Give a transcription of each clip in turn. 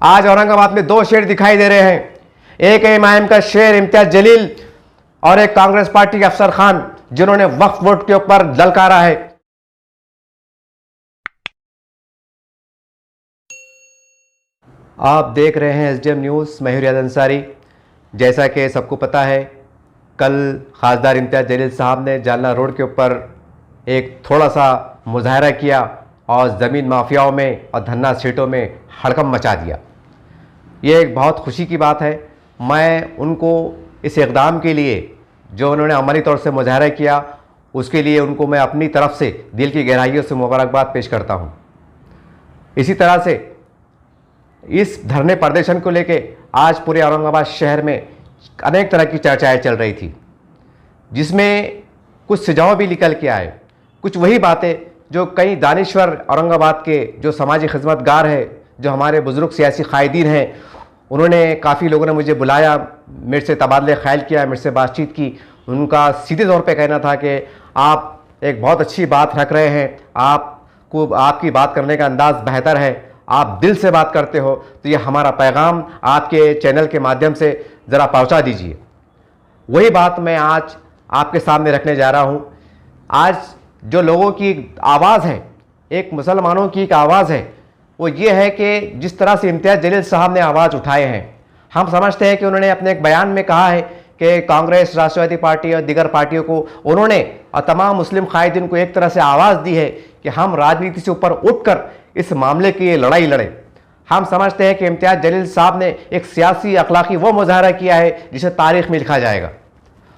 आज औरंगाबाद में दो शेर दिखाई दे रहे हैं, एक एमआईएम का शेर इम्तियाज जलील और एक कांग्रेस पार्टी के अफसर खान, जिन्होंने वक्फ बोर्ड के ऊपर ललकारा है। आप देख रहे हैं एसडीएम न्यूज़, मैं हूं रियाज अंसारी। जैसा कि सबको पता है, कल खासदार इम्तियाज जलील साहब ने जालना रोड के ऊपर एक थोड़ा सा मुजाहरा किया और ज़मीन माफियाओं में और धन्ना सीटों में हड़कंप मचा दिया। ये एक बहुत खुशी की बात है। मैं उनको इस इक़दाम के लिए जो उन्होंने अमली तौर से मुजाहरा किया, उसके लिए उनको मैं अपनी तरफ से दिल की गहराइयों से मुबारकबाद पेश करता हूँ। इसी तरह से इस धरने प्रदर्शन को लेके आज पूरे औरंगाबाद शहर में अनेक तरह की चर्चाएं चल रही थी, जिसमें कुछ सुझाव भी निकल के आए। कुछ वही बातें जो कई दानिश्वर औरंगाबाद के जो समाजी खिदमतगार हैं, जो हमारे बुज़ुर्ग सियासी कायदीन हैं, उन्होंने काफ़ी लोगों ने मुझे बुलाया, मेरे से तबादले ख्याल किया, मेरे से बातचीत की। उनका सीधे तौर पे कहना था कि आप एक बहुत अच्छी बात रख रहे हैं, आपकी बात करने का अंदाज़ बेहतर है, आप दिल से बात करते हो, तो ये हमारा पैगाम आपके चैनल के माध्यम से ज़रा पहुंचा दीजिए। वही बात मैं आज आपके सामने रखने जा रहा हूं। आज जो लोगों की आवाज़ है, एक मुसलमानों की एक आवाज़ है, वो ये है कि जिस तरह से इम्तियाज जलील साहब ने आवाज़ उठाए हैं, हम समझते हैं कि उन्होंने अपने एक बयान में कहा है कि कांग्रेस, राष्ट्रवादी पार्टी और दीगर पार्टियों को उन्होंने और तमाम मुस्लिम कायदीन को एक तरह से आवाज़ दी है कि हम राजनीति से ऊपर उठकर इस मामले की लड़ाई लड़ें। हम समझते हैं कि इम्तियाज जलील साहब ने एक सियासी अखलाकी वो मुजाहरा किया है जिसे तारीख में लिखा जाएगा।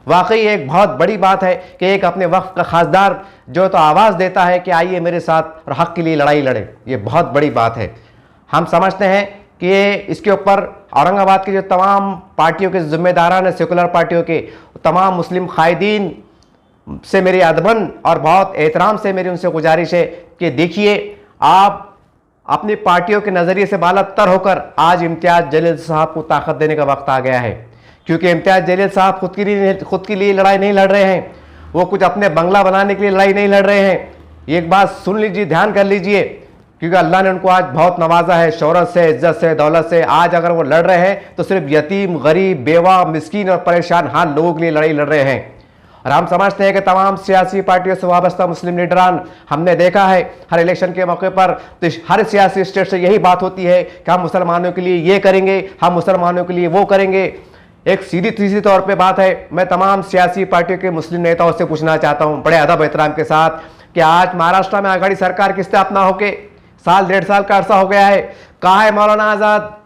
वाकई एक बहुत बड़ी बात है कि एक अपने वक्त का खासदार जो तो आवाज़ देता है कि आइए मेरे साथ और हक़ के लिए लड़ाई लड़ें। ये बहुत बड़ी बात है। हम समझते हैं कि इसके ऊपर औरंगाबाद के जो तमाम पार्टियों के ज़िम्मेदारान हैं, सेकुलर पार्टियों के तमाम मुस्लिम कायदीन से मेरी अदबन और बहुत एहतराम से मेरी उनसे गुजारिश है कि देखिए, आप अपनी पार्टियों के नज़रिए से बालातर होकर आज इम्तियाज जलील साहब को ताकत देने का वक्त आ गया है। क्योंकि इम्तियाज जलील साहब खुद के लिए लड़ाई नहीं लड़ रहे हैं, वो कुछ अपने बंगला बनाने के लिए लड़ाई नहीं लड़ रहे हैं। एक बात सुन लीजिए, ध्यान कर लीजिए, क्योंकि अल्लाह ने उनको आज बहुत नवाजा है, शोहरत से, इज्जत से, दौलत से। आज अगर वो लड़ रहे हैं तो सिर्फ यतीम, गरीब, बेवा, मिस्कीन और परेशान हाल लोगों के लिए लड़ाई लड़ रहे हैं। और हम समझते हैं कि तमाम सियासी पार्टियों से वाबस्ता मुस्लिम लीडरान, हमने देखा है हर इलेक्शन के मौके पर तो हर सियासी स्टेट से यही बात होती है कि हम मुसलमानों के लिए ये करेंगे, हम मुसलमानों के लिए वो करेंगे। एक सीधी तीसरी तौर पे बात है, मैं तमाम सियासी पार्टियों के मुस्लिम नेताओं से पूछना चाहता हूँ बड़े अदब एहतराम के साथ कि आज महाराष्ट्र में आघाड़ी सरकार किससे अपना होके साल डेढ़ साल का अरसा हो गया है। कहाँ है मौलाना आज़ाद,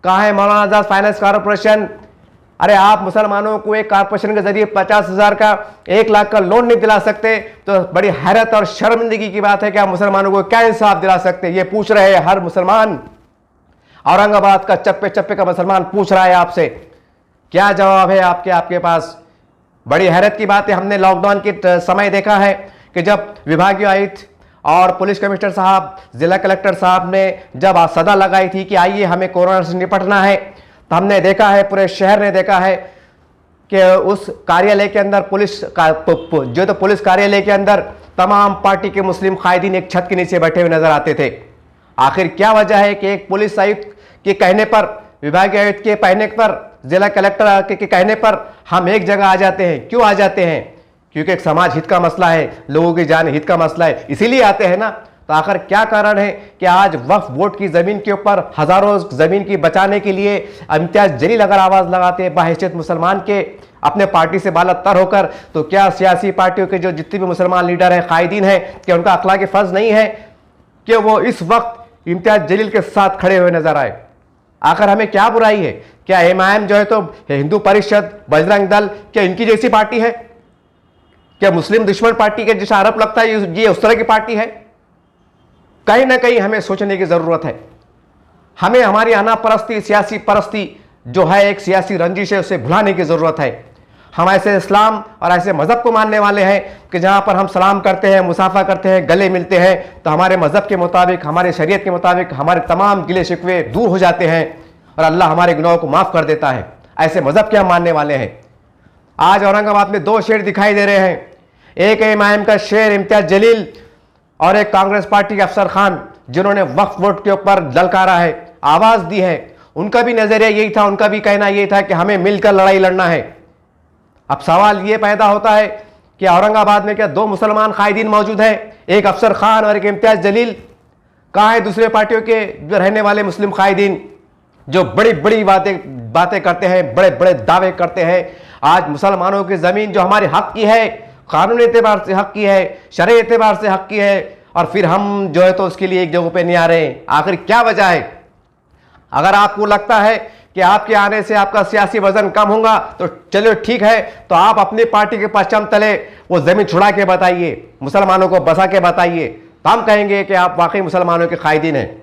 कहाँ है मौलाना आज़ाद फाइनेंस कॉरपोरेशन? अरे आप मुसलमानों को एक कॉरपोरेशन के जरिए 50,000 का 1 लाख का लोन नहीं दिला सकते, तो बड़ी हैरत और शर्मिंदगी की बात है कि आप मुसलमानों को क्या इंसाफ दिला सकते? ये पूछ रहे हैं हर मुसलमान, औरंगाबाद का चप्पे चप्पे का मुसलमान पूछ रहा है आपसे। क्या जवाब है आपके पास? बड़ी हैरत की बात है। हमने लॉकडाउन के समय देखा है कि जब विभागीय आयुक्त और पुलिस कमिश्नर साहब, जिला कलेक्टर साहब ने जब सदा लगाई थी कि आइए हमें कोरोना से निपटना है, तो हमने देखा है, पूरे शहर ने देखा है कि उस कार्यालय के अंदर पुलिस कार्यालय के अंदर तमाम पार्टी के मुस्लिम कायदीन एक छत के नीचे बैठे हुए नजर आते थे। आखिर क्या वजह है कि एक पुलिस आयुक्त के कहने पर, विभागीय आयुक्त के कहने पर, जिला कलेक्टर के कहने पर हम एक जगह आ जाते हैं? क्यों आ जाते हैं? क्योंकि एक समाज हित का मसला है, लोगों की जान हित का मसला है, इसीलिए आते हैं ना। तो आखिर क्या कारण है कि आज वक्फ बोर्ड की ज़मीन के ऊपर हज़ारों ज़मीन की बचाने के लिए इम्तियाज जलील अगर आवाज़ लगाते हैं बाहैसियत मुसलमान के, अपने पार्टी से बालातर होकर, तो क्या सियासी पार्टियों के जो जितने भी मुसलमान लीडर हैं, कायदीन हैं, क्या उनका अखलाकी फ़र्ज नहीं है कि वो इस वक्त इम्तियाज जलील के साथ खड़े हुए नजर आए? आखिर हमें क्या बुराई है? क्या एमआईएम जो है तो हिंदू परिषद, बजरंग दल, क्या इनकी जैसी पार्टी है? क्या मुस्लिम दुश्मन पार्टी के जैसा आरोप लगता है ये उस तरह की पार्टी है? कहीं ना कहीं हमें सोचने की जरूरत है। हमें हमारी आना परस्ती, सियासी परस्ती जो है, एक सियासी रंजिश है, उसे भुलाने की जरूरत है। हम ऐसे इस्लाम और ऐसे मजहब को मानने वाले हैं कि जहां पर हम सलाम करते हैं, मुसाफा करते हैं, गले मिलते हैं, तो हमारे मजहब के मुताबिक, हमारे शरीयत के मुताबिक हमारे तमाम गिले शिकवे दूर हो जाते हैं और अल्लाह हमारे गुनाहों को माफ कर देता है। ऐसे मजहब के हम मानने वाले हैं। आज औरंगाबाद में दो शेर दिखाई दे रहे हैं, एक एमआईएम का शेर इम्तियाज जलील और एक कांग्रेस पार्टी के अफसर खान, जिन्होंने वक्फ बोर्ड के ऊपर ललकारा है। आवाज दी है, उनका भी नजरिया यही था, उनका भी कहना यही था कि हमें मिलकर लड़ाई लड़ना है। अब सवाल यह पैदा होता है कि औरंगाबाद में क्या दो मुसलमान कायदीन मौजूद हैं, एक अफसर खान और एक इम्तियाज जलील? कहाँ है दूसरे पार्टियों के जो रहने वाले मुस्लिम कायदीन जो बड़ी बड़ी बातें करते हैं, बड़े बड़े दावे करते हैं? आज मुसलमानों की जमीन जो हमारे हक की है, कानूनी एतबार से हक की है, शरई एतबार से हक की है, और फिर हम जो है तो उसके लिए एक जगह पे नहीं आ रहे हैं। आखिर क्या वजह है? अगर आपको लगता है कि आपके आने से आपका सियासी वजन कम होगा तो चलो ठीक है, तो आप अपनी पार्टी के परचम तले वो जमीन छुड़ा के बताइए, मुसलमानों को बसा के बताइए, तो हम कहेंगे कि आप वाकई मुसलमानों के कायदीन हैं।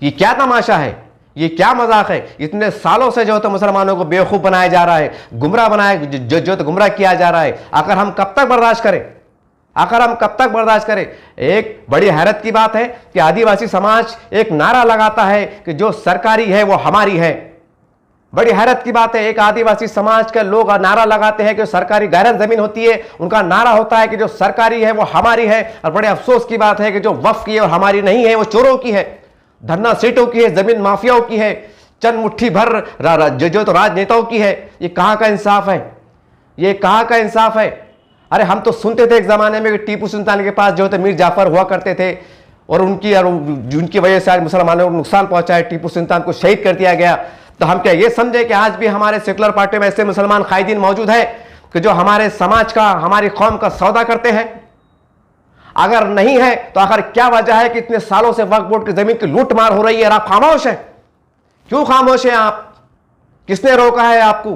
ये क्या तमाशा है, ये क्या मजाक है? इतने सालों से जो तो मुसलमानों को बेवकूफ बनाया जा रहा है, गुमराह बनाया जो तो गुमराह किया जा रहा है। आखिर हम कब तक बर्दाश्त करें? आखिर हम कब तक बर्दाश्त करें? एक बड़ी हैरत की बात है कि आदिवासी समाज एक नारा लगाता है कि जो सरकारी है वो हमारी है। बड़ी हैरत की बात है, एक आदिवासी समाज के लोग नारा लगाते हैं कि सरकारी गैरन जमीन होती है, उनका नारा होता है कि जो सरकारी है वो हमारी है। और बड़े अफसोस की बात है कि जो वक्फ की है और हमारी नहीं है, वो चोरों की है, धन्ना सेठों की है, जमीन माफियाओं की है, चंद मुट्ठी भर जो तो राजनेताओं की है। ये कहाँ का इंसाफ है? ये कहाँ का इंसाफ है? अरे हम तो सुनते थे एक जमाने में कि टीपू सुल्तान के पास जो थे मीर जाफर हुआ करते थे, और उनकी वजह से आज मुसलमानों को नुकसान पहुंचा है, टीपू सुल्तान को शहीद कर दिया गया। तो हम क्या ये समझे कि आज भी हमारे सेकुलर पार्टी में ऐसे मुसलमान कायदीन मौजूद हैं कि जो हमारे समाज का, हमारी कौम का सौदा करते हैं? अगर नहीं है तो आखिर क्या वजह है कि इतने सालों से वक्फ बोर्ड की जमीन की लूट मार हो रही है और आप खामोश हैं? क्यों खामोश हैं आप? किसने रोका है आपको?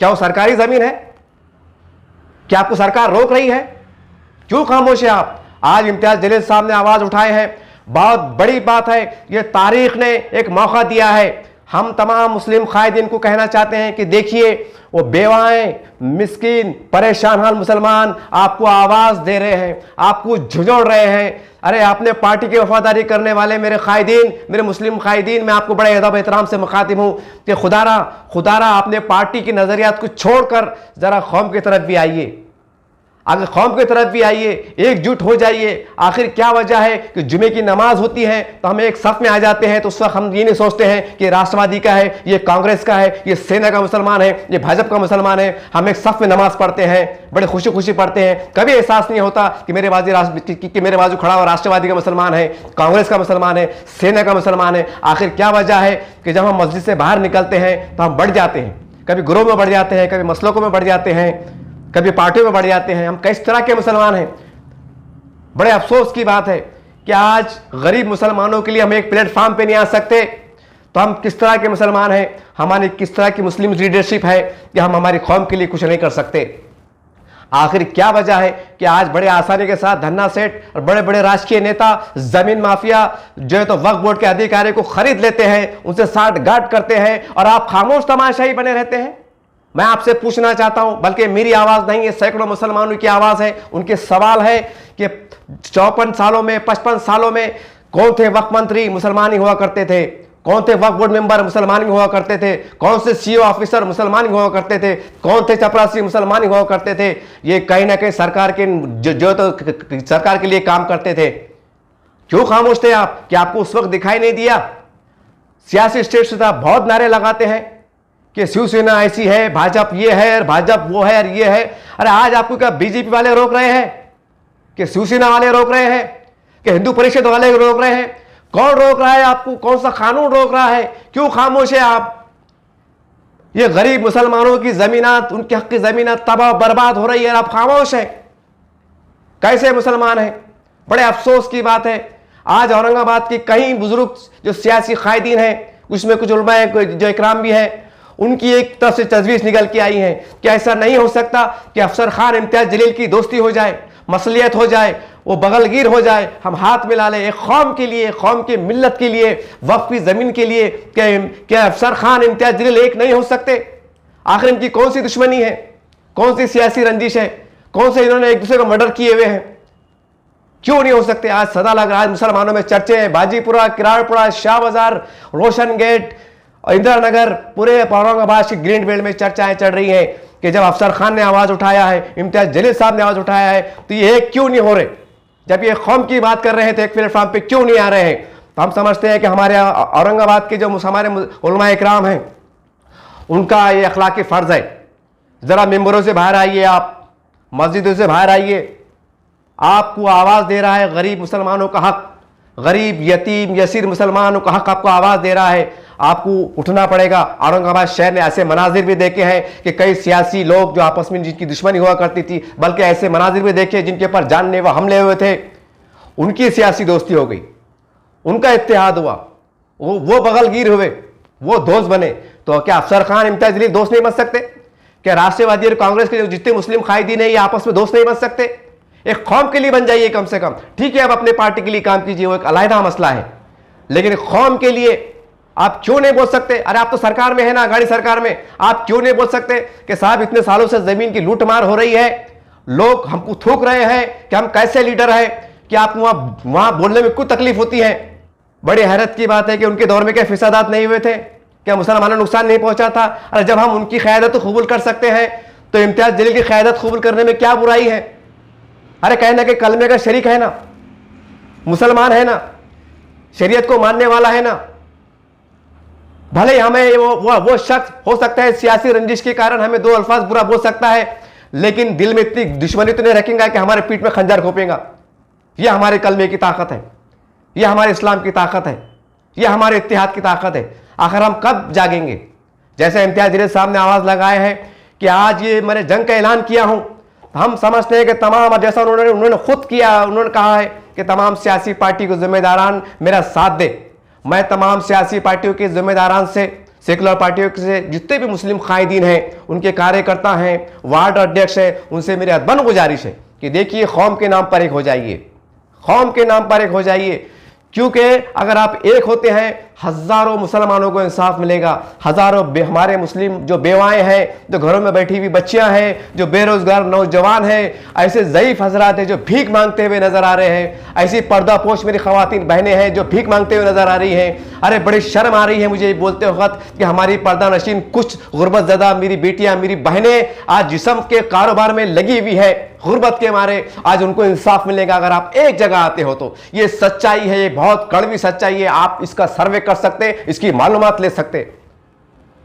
क्या वो सरकारी जमीन है? क्या आपको सरकार रोक रही है? क्यों खामोश है आप? आज इम्तियाज जलील साहब ने आवाज उठाए हैं, बहुत बड़ी बात है। ये तारीख ने एक मौका दिया है। हम तमाम मुस्लिम कायदीन को कहना चाहते हैं कि देखिए, वो बेवाएं, मिस्कीन, परेशान हाल मुसलमान आपको आवाज दे रहे हैं, आपको झुझोड़ रहे हैं। अरे आपने पार्टी की वफादारी करने वाले मेरे कायदीन, मेरे मुस्लिम कायदीन, मैं आपको बड़े अदब एहतराम से मुखातिब हूं कि खुदारा आपने पार्टी की नजरियात को छोड़कर जरा कौम की तरफ भी आइए, अगर कौम की तरफ भी आइए, एकजुट हो जाइए। आखिर क्या वजह है कि जुमे की नमाज होती है तो हम एक सफ में आ जाते हैं, तो उस वक्त हम ये नहीं सोचते हैं कि राष्ट्रवादी का है, ये कांग्रेस का है, ये सेना का मुसलमान है, ये भाजपा का मुसलमान है। हम एक सफ में नमाज पढ़ते हैं, बड़े खुशी खुशी पढ़ते हैं। कभी एहसास नहीं होता कि मेरे बाजू खड़ा हुआ राष्ट्रवादी का मुसलमान है, कांग्रेस का मुसलमान है, सेना का मुसलमान है। आखिर क्या वजह है कि जब हम मस्जिद से बाहर निकलते हैं तो हम बढ़ जाते हैं, कभी ग्रोह में बढ़ जाते हैं, कभी मसलों में बढ़ जाते हैं, कभी पार्टियों में बढ़ जाते हैं। हम किस तरह के मुसलमान हैं? बड़े अफसोस की बात है कि आज गरीब मुसलमानों के लिए हम एक प्लेटफॉर्म पे नहीं आ सकते। तो हम किस तरह के मुसलमान हैं? हमारी किस तरह की मुस्लिम लीडरशिप है कि हम हमारी कौम के लिए कुछ नहीं कर सकते? आखिर क्या वजह है कि आज बड़े आसानी के साथ धन्ना सेठ और बड़े बड़े राजकीय नेता, जमीन माफिया जो है तो वक्फ बोर्ड के अधिकारी को खरीद लेते हैं, उनसे साठ गांठ करते हैं, और आप खामोश तमाशाई बने रहते हैं? मैं आपसे पूछना चाहता हूं, बल्कि मेरी आवाज नहीं है, सैकड़ों मुसलमानों की आवाज है, उनके सवाल है कि 54 सालों में, 55 सालों में कौन थे वक्फ मंत्री? मुसलमान ही हुआ करते थे। कौन थे वक्फ बोर्ड मेंबर? मुसलमान ही हुआ करते थे। कौन से सीईओ ऑफिसर? मुसलमान ही हुआ करते थे। कौन थे चपरासी? मुसलमान ही हुआ करते थे। ये कहीं ना कहीं सरकार के जो तो सरकार के लिए काम करते थे। क्यों खामोश थे आप? कि आपको उस वक्त दिखाई नहीं दिया? सियासी स्टेट से बहुत नारे लगाते हैं कि शिवसेना ऐसी है, भाजपा ये है, और भाजपा वो है, और ये है। अरे आज आपको क्या बीजेपी वाले रोक रहे हैं? कि शिवसेना वाले रोक रहे हैं? कि हिंदू परिषद वाले रोक रहे हैं? कौन रोक रहा है आपको? कौन सा कानून रोक रहा है? क्यों खामोश है आप? ये गरीब मुसलमानों की जमीनात, उनके हक की जमीनात तबाह बर्बाद हो रही है, आप खामोश हैं। कैसे मुसलमान हैं? बड़े अफसोस की बात है। आज औरंगाबाद के कई बुजुर्ग जो सियासी कायदीन हैं, उसमें कुछ उलमा जो इकराम भी है, उनकी एक तरफ से तजवीज निकल के आई है कि ऐसा नहीं हो सकता कि अफसर खान इम्तियाज जलील की दोस्ती हो जाए, मसलियत हो जाए, वो बगलगीर हो जाए, हम हाथ मिला लें एक कौम के लिए, कौम की मिल्लत के लिए, वक्फ की जमीन के लिए। क्या अफसर खान इम्तियाज जलील एक नहीं हो सकते? आखिर इनकी कौन सी दुश्मनी है? कौन सी सियासी रंजिश है? कौन से इन्होंने एक दूसरे को मर्डर किए हुए हैं? क्यों नहीं हो सकते? आज सदा लग रहा है, मुसलमानों में चर्चे हैं, बाजीपुरा, किराड़पुरा, शाह बाजार, रोशन गेट और इंदिरा नगर, पूरे औरंगाबाद की ग्रीन बेल्ट में चर्चाएं चल रही हैं कि जब अफसर खान ने आवाज उठाया है, इम्तियाज जलील साहब ने आवाज उठाया है, तो ये क्यों नहीं हो रहे? जब ये कौम की बात कर रहे हैं तो एक प्लेटफॉर्म पे क्यों नहीं आ रहे हैं? तो हम समझते हैं कि हमारे औरंगाबाद के जो हमारे उलमा इकराम हैं, उनका ये अखलाकी फ़र्ज है, ज़रा मेंबरों से बाहर आइए, आप मस्जिदों से बाहर आइए। आपको आवाज़ दे रहा है गरीब मुसलमानों का हक, गरीब यतीम यसीर मुसलमानों का हक आपको आवाज़ दे रहा है, आपको उठना पड़ेगा। औरंगाबाद शहर ने ऐसे मनाजिर भी देखे हैं कि कई सियासी लोग जो आपस में जिनकी दुश्मनी हुआ करती थी, बल्कि ऐसे मनाजिर भी देखे जिनके ऊपर जानलेवा हमले हुए थे, उनकी सियासी दोस्ती हो गई, उनका इत्तेहाद हुआ, वो बगलगीर हुए, वो दोस्त बने। तो क्या अफसर खान इम्तियाज जलील दोस्त नहीं बन सकते? क्या राष्ट्रवादी और कांग्रेस के जो जितने मुस्लिम कायदीन हैं ये आपस में दोस्त नहीं बन सकते? एक कौम के लिए बन जाइए कम से कम। ठीक है, आप अपने पार्टी के लिए काम कीजिए, वो एक अलग मसला है, लेकिन कौम के लिए आप क्यों नहीं बोल सकते? अरे आप तो सरकार में है ना, गाड़ी सरकार में, आप क्यों नहीं बोल सकते कि साहब इतने सालों से जमीन की लूटमार हो रही है, लोग हमको थूक रहे हैं कि हम कैसे लीडर है, कि आप वहां बोलने में कुछ तकलीफ होती है। बड़ी हैरत की बात है कि उनके दौर में क्या फिसादात नहीं हुए थे, क्या मुसलमानों को नुकसान नहीं पहुंचा था? अरे जब हम उनकी क़यादत कबूल कर सकते हैं तो इम्तियाज जलील की क़यादत कबूल करने में क्या बुराई है? अरे कहना कि कलमे का शरीक है ना, मुसलमान है ना, शरीयत को मानने वाला है ना। भले हमें वो शख्स हो सकता है सियासी रंजिश के कारण हमें दो अल्फाज बुरा बोल सकता है, लेकिन दिल में इतनी दुश्मनी तो नहीं रखेगा कि हमारे पीठ में खंजर घोपेगा। यह हमारे कलमे की ताकत है, यह हमारे इस्लाम की ताकत है, यह हमारे इत्तेहाद की ताकत है। आखिर हम कब जागेंगे? जैसे इम्तियाज जलील साहब ने आवाज़ लगाए हैं कि आज ये मैंने जंग का ऐलान किया हूं, हम समझते हैं कि तमाम, जैसा उन्होंने खुद किया, उन्होंने कहा है कि तमाम सियासी पार्टी को जिम्मेदारान मेरा साथ दे। मैं तमाम सियासी पार्टियों के जिम्मेदारान से, सेकुलर पार्टियों से, जितने भी मुस्लिम कायदीन हैं, उनके कार्यकर्ता हैं, वार्ड अध्यक्ष हैं, उनसे मेरी अदबन गुजारिश है कि देखिए कौम के नाम पर एक हो जाइए, कौम के नाम पर एक हो जाइए। क्योंकि अगर आप एक होते हैं, हज़ारों मुसलमानों को इंसाफ मिलेगा। हज़ारों हमारे मुस्लिम जो बेवाएं हैं, जो घरों में बैठी हुई बच्चियां हैं, जो बेरोजगार नौजवान हैं, ऐसे ज़ईफ़ हजरात हैं जो भीख मांगते हुए नज़र आ रहे हैं, ऐसी पर्दापोश मेरी ख़वातीन बहनें हैं जो भीख मांगते हुए नज़र आ रही हैं। अरे बड़ी शर्म आ रही है मुझे बोलते वक्त कि हमारी पर्दा नशीन कुछ गुर्बत ज़दा मेरी बेटियाँ, मेरी बहनें आज जिस्म के कारोबार में लगी हुई है, गुर्बत के मारे। आज उनको इंसाफ मिलेगा अगर आप एक जगह आते हो तो। ये सच्चाई है, ये बहुत कड़वी सच्चाई है। आप इसका सर्वे कर सकते, इसकी मालूमात ले सकते।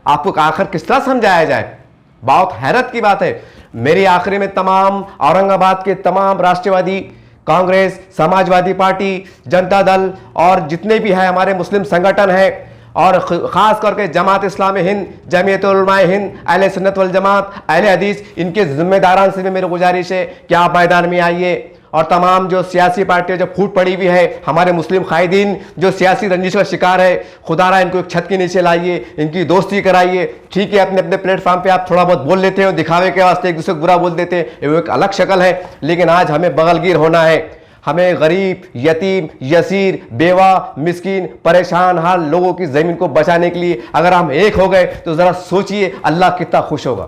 आपको आखिर किस तरह समझाया जाए? बहुत हैरत की बात है। मेरी आखिरी में तमाम औरंगाबाद के तमाम राष्ट्रवादी, कांग्रेस, समाजवादी पार्टी, जनता दल और जितने भी हैं हमारे मुस्लिम संगठन हैं, और ख़ास करके जमात इस्लामी हिंद, जमीयत उलमा हिंद, अहले सुन्नत वल जमात, अहले हदीस, इनके जिम्मेदारान से भी मेरी गुजारिश है कि आप मैदान में आइए। और तमाम जो सियासी पार्टियां जो फूट पड़ी हुई है, हमारे मुस्लिम कायदीन जो सियासी रंजिश का शिकार है, खुदारा इनको एक छत के नीचे लाइए, इनकी दोस्ती कराइए। ठीक है, अपने अपने प्लेटफॉर्म पे आप थोड़ा बहुत बोल लेते हो, दिखावे के वास्ते एक दूसरे को बुरा बोल देते हैं, वो एक अलग शक्ल है। लेकिन आज हमें बगलगीर होना है। हमें गरीब, यतीम, यसीर, बेवा, मिस्कीन, परेशान हाल लोगों की ज़मीन को बचाने के लिए अगर हम एक हो गए तो ज़रा सोचिए अल्लाह कितना खुश होगा,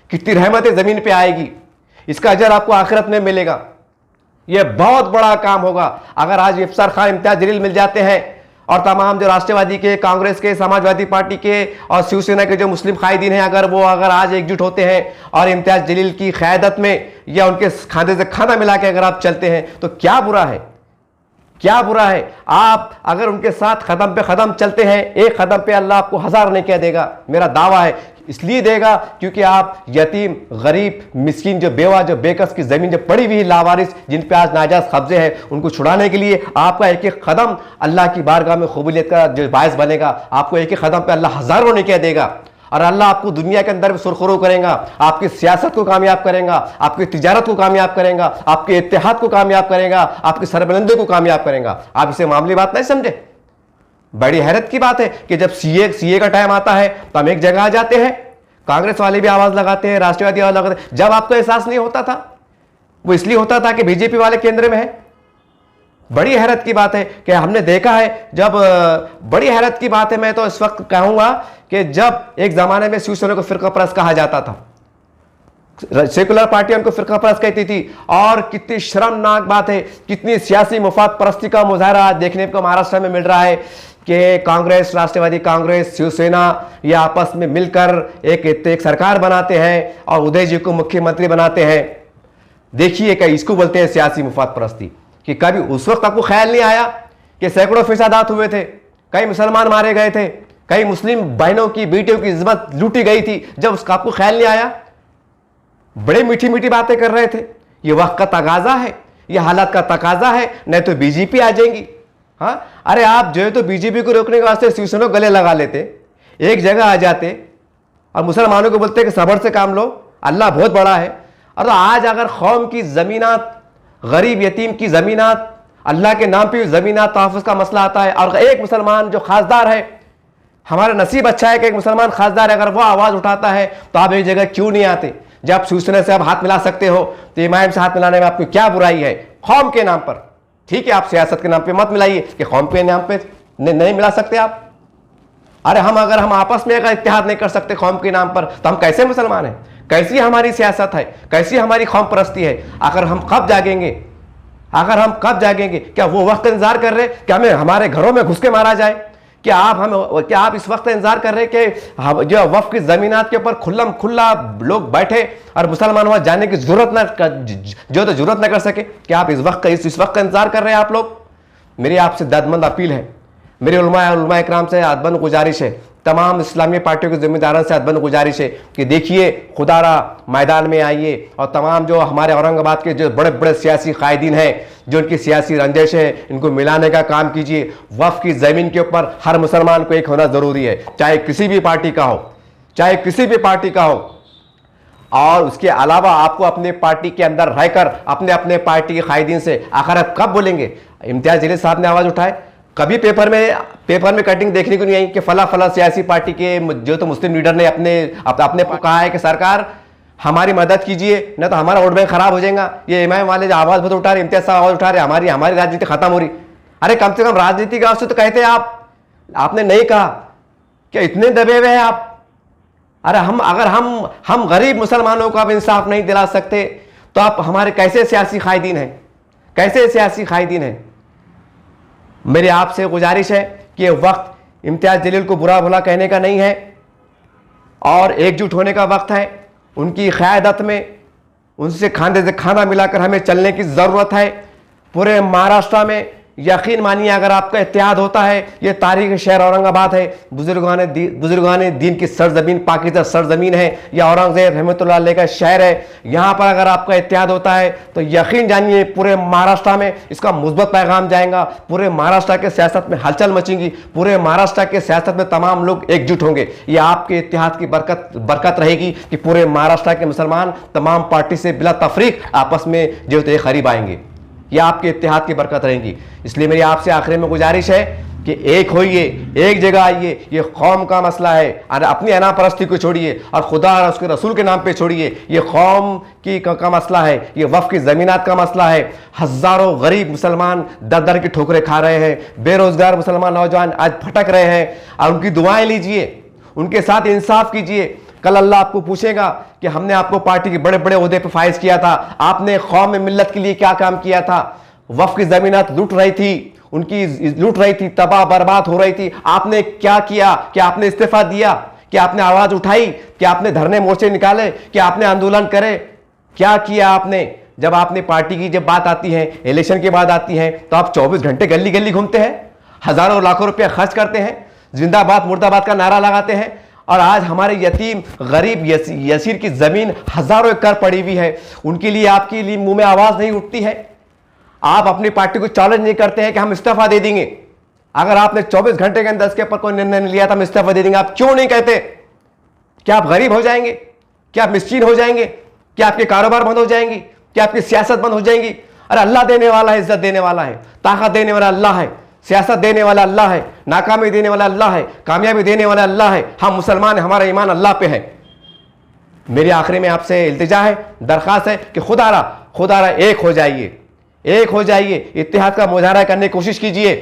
कितनी रहमतें ज़मीन पे आएगी। इसका अजर आपको आखिरत में मिलेगा। यह बहुत बड़ा काम होगा अगर आज अफसर खान इम्तियाज जलील मिल जाते हैं और तमाम जो राष्ट्रवादी के, कांग्रेस के, समाजवादी पार्टी के और शिवसेना के जो मुस्लिम कायदीन हैं, अगर आज एकजुट होते हैं और इम्तियाज जलील की क़यादत में या उनके खाने से खाना मिला के अगर आप चलते हैं तो क्या बुरा है? क्या बुरा है? आप अगर उनके साथ कदम पे कदम चलते हैं, एक कदम पे अल्लाह आपको 1000 नहीं कह देगा। मेरा दावा है, इसलिए देगा क्योंकि आप यतीम, गरीब, मिस्कीन, जो बेवा, जो बेकस की ज़मीन जो पड़ी हुई लावारिस, जिन पे आज नाजायज़ कब्जे हैं, उनको छुड़ाने के लिए आपका एक एक कदम अल्लाह की बारगाह में कबूलियत का जो बायस बनेगा। आपको एक एक कदम पे अल्लाह 1000 नहीं कह देगा और अल्लाह आपको दुनिया के अंदर भी सुरखरू करेगा, आपकी सियासत को कामयाब करेगा, आपकी तिजारत को कामयाब करेगा, आपके इत्तेहाद को कामयाब करेगा, आपकी सरबलंदी को कामयाब करेगा। आप इसे मामूली बात नहीं समझे। बड़ी हैरत की बात है कि जब सीए का टाइम आता है तो हम एक जगह आ जाते हैं, कांग्रेस वाले भी आवाज लगाते हैं, राष्ट्रवादी आवाज लगाते हैं। जब आपको एहसास नहीं होता था, वो इसलिए होता था कि बीजेपी वाले केंद्र में है। बड़ी हैरत की बात है कि हमने देखा है, जब बड़ी हैरत की बात है, मैं तो इस वक्त कहूंगा कि जब एक जमाने में शिवसेना को फिरका परस्त कहा जाता था, सेकुलर पार्टियां उनको फिरका परस्त कहती थी, और कितनी शर्मनाक बात है, कितनी सियासी मुफाद परस्ती का मुजाहरा देखने को महाराष्ट्र में मिल रहा है कि कांग्रेस, राष्ट्रवादी कांग्रेस, शिवसेना ये आपस में मिलकर एक सरकार बनाते हैं और उदय जी को मुख्यमंत्री बनाते हैं। देखिए क्या इसको बोलते हैं सियासी मुफाद परस्ती। कि कभी उस वक्त आपको ख्याल नहीं आया कि सैकड़ों फिसादात हुए थे, कई मुसलमान मारे गए थे, कई मुस्लिम बहनों की बेटियों की इज्जत लूटी गई थी, जब उसका आपको ख्याल नहीं आया? बड़े मीठी मीठी बातें कर रहे थे। ये वक्त का तकाजा है, ये हालात का तकाजा है, नहीं तो बीजेपी आ जाएंगी। हाँ, अरे आप जो है तो बीजेपी को रोकने के वास्ते शिवसेना को गले लगा लेते, एक जगह आ जाते और मुसलमानों को बोलते कि सब्र से काम लो, अल्लाह बहुत बड़ा है। और तो आज अगर कौम की ज़मीनात, गरीब यतीम की ज़मीनात, अल्लाह के नाम पे ज़मीनात तहफ़्फ़ुज़ का मसला आता है और एक मुसलमान जो खासदार है, हमारा नसीब अच्छा है कि एक मुसलमान खासदार है, अगर वो आवाज़ उठाता है तो आप एक जगह क्यों नहीं आते? जब शिवसेना से आप हाथ मिला सकते हो तो इमाम से हाथ मिलाने में आपको क्या बुराई है? कौम के नाम पर, ठीक है, आप सियासत के नाम पे मत मिलाइए कि कौम के नाम पे नहीं मिला सकते आप। अरे अगर हम आपस में अगर इत्तेहाद नहीं कर सकते कौम के नाम पर तो हम कैसे मुसलमान हैं? कैसी हमारी सियासत है? कैसी हमारी कौम परस्ती है? अगर हम कब जागेंगे? क्या वो वक्त इंतजार कर रहे कि हमें हमारे घरों में घुस के मारा जाए? क्या आप इस वक्त इंतजार कर रहे कि जो वक्फ की जमीनात के ऊपर खुल्ला लोग बैठे और मुसलमान वहां जाने की जरूरत ना कर सके? क्या आप इस वक्त का इंतजार कर रहे हैं आप लोग? मेरी आपसे दर्दमंद अपील है, मेरे उलमा इकराम से अदबन गुजारिश है, तमाम इस्लामी पार्टियों के जिम्मेदारों से अदबन गुजारिश है कि देखिए, खुदारा मैदान में आइए और तमाम जो हमारे औरंगाबाद के जो बड़े बड़े सियासी कायदीन हैं, जो उनकी सियासी रंजिश है, इनको मिलाने का काम कीजिए। वक्फ की ज़मीन के ऊपर हर मुसलमान को एक होना ज़रूरी है, चाहे किसी भी पार्टी का हो। और उसके अलावा आपको अपने पार्टी के अंदर रहकर अपने पार्टी के कायदीन से आखिर आप कब बोलेंगे? इम्तियाज़ जलील साहब ने आवाज़ उठाए, कभी पेपर में कटिंग देखने को नहीं आई कि फला सियासी पार्टी के जो तो मुस्लिम लीडर ने अपने को कहा है कि सरकार हमारी मदद कीजिए, न तो हमारा वोट बैंक खराब हो जाएगा। ये इमाम वाले जो आवाज़ बहुत उठा रहे, इम्तियाज़ साहब आवाज़ उठा रहे, हमारी राजनीति खत्म हो रही। अरे कम से कम राजनीति का तो कहते आप, आपने नहीं कहा। क्या इतने दबे हुए हैं आप? अरे अगर हम गरीब मुसलमानों को आप इंसाफ नहीं दिला सकते तो आप हमारे कैसे सियासी कायदीन हैं? मेरी आपसे गुजारिश है कि वक्त इम्तियाज़ जलील को बुरा भला कहने का नहीं है और एकजुट होने का वक्त है। उनकी क़यादत में उनसे खाने से खाना मिलाकर हमें चलने की ज़रूरत है। पूरे महाराष्ट्र में यकीन मानिए, अगर आपका इत्तेहाद होता है, ये तारीख़ शहर औरंगाबाद है, बुजुर्गान दीन की सरजमीन, पाकीज़ा सरजमीन है, यह औरंगज़ेब रहमतुल्लाह अलैह का शहर है। यहाँ पर अगर आपका इत्तेहाद होता है तो यकीन जानिए पूरे महाराष्ट्र में इसका मुस्बत पैगाम जाएगा, पूरे महाराष्ट्र के सियासत में हलचल मचेंगी, पूरे महाराष्ट्र के सियासत में तमाम लोग एकजुट होंगे। ये आपके इत्तेहाद की बरकत रहेगी कि पूरे महाराष्ट्र के मुसलमान तमाम पार्टी से बिला तफरीक आपस में जो तो करीब आएंगे। यह आपके इत्तेहाद की बरकत रहेगी। इसलिए मेरी आपसे आखिर में गुजारिश है कि एक होइए, एक जगह आइए। ये कौम का मसला है, और अपनी अना परस्ती को छोड़िए और खुदा और उसके रसूल के नाम पे छोड़िए। ये कौम का मसला है, ये वक्फ की ज़मीनात का मसला है। हज़ारों गरीब मुसलमान दर की ठोकरें खा रहे हैं, बेरोज़गार मुसलमान नौजवान आज भटक रहे हैं, और उनकी दुआएँ लीजिए, उनके साथ इंसाफ कीजिए। कल अल्लाह आपको पूछेगा कि हमने आपको पार्टी के बड़े बड़े ओहदे पर फाइज किया था, आपने कौम में मिल्लत के लिए क्या काम किया था? वक्फ की ज़मीनात लूट रही थी, तबाह बर्बाद हो रही थी, आपने क्या किया? क्या आपने इस्तीफा दिया? क्या आपने आवाज़ उठाई? क्या आपने धरने मोर्चे निकाले? क्या आपने आंदोलन करे? क्या किया आपने? जब आपने पार्टी की जब बात आती है, इलेक्शन की बात आती है, तो आप 24 घंटे गली गली घूमते हैं, हज़ारों लाखों रुपया खर्च करते हैं, जिंदाबाद मुर्दाबाद का नारा लगाते हैं, और आज हमारे यतीम गरीब यसीर की ज़मीन हज़ारों एकड़ पड़ी हुई है, उनके लिए आपके लिए मुंह में आवाज़ नहीं उठती है। आप अपनी पार्टी को चैलेंज नहीं करते हैं कि हम इस्तीफा दे देंगे। अगर आपने 24 घंटे के अंदर इसके ऊपर कोई निर्णय लिया था हम इस्तीफा दे देंगे, आप क्यों नहीं कहते? क्या आप गरीब हो जाएंगे? क्या आप मिस्कीन हो जाएंगे? क्या आपके कारोबार बंद हो जाएंगी? क्या आपकी सियासत बंद हो जाएंगी? अरे अल्लाह देने वाला है, इज्जत देने वाला है, ताकत देने वाला अल्लाह है, सियासत देने वाला अल्लाह है, नाकामी देने वाला अल्लाह है, कामयाबी देने वाला अल्लाह है। हम मुसलमान हैं, हमारा ईमान अल्लाह पे है। मेरी आखिरी में आपसे इल्तिजा है, दरख्वास्त है कि खुदारा एक हो जाइए, इत्तेहाद का मुजाहरा करने की कोशिश कीजिए,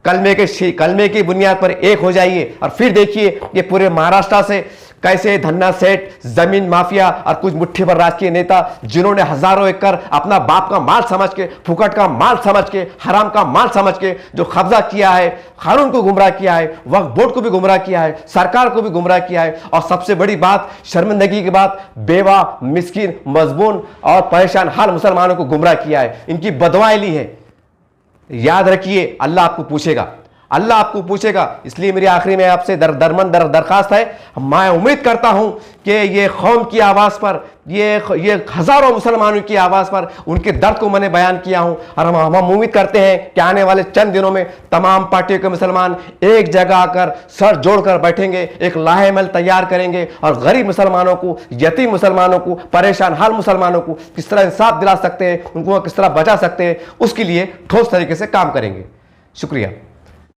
कलमे की बुनियाद पर एक हो जाइए, और फिर देखिए ये पूरे महाराष्ट्र से कैसे धन्ना सेठ, जमीन माफिया और कुछ मुट्ठी भर राजकीय नेता, जिन्होंने हजारों एकड़ अपना बाप का माल समझ के, फुकट का माल समझ के, हराम का माल समझ के जो कब्जा किया है, कानून को गुमराह किया है, वक्फ बोर्ड को भी गुमराह किया है, सरकार को भी गुमराह किया है, और सबसे बड़ी बात, शर्मिंदगी की बात, बेवा, मिस्किन, मजबून और परेशान हाल मुसलमानों को गुमराह किया है, इनकी बदवाएं ली है। याद रखिए, अल्लाह आपको पूछेगा, अल्लाह आपको पूछेगा। इसलिए मेरी आखिरी में आपसे दरखास्त है, मैं उम्मीद करता हूं कि ये कौम की आवाज़ पर, ये हज़ारों मुसलमानों की आवाज़ पर उनके दर्द को मैंने बयान किया हूं। और हम उम्मीद करते हैं कि आने वाले चंद दिनों में तमाम पार्टियों के मुसलमान एक जगह आकर सर जोड़कर बैठेंगे, एक लाहेमल तैयार करेंगे और गरीब मुसलमानों को, यतीम मुसलमानों को, परेशान हाल मुसलमानों को किस तरह इंसाफ दिला सकते हैं, उनको किस तरह बचा सकते हैं, उसके लिए ठोस तरीके से काम करेंगे। शुक्रिया।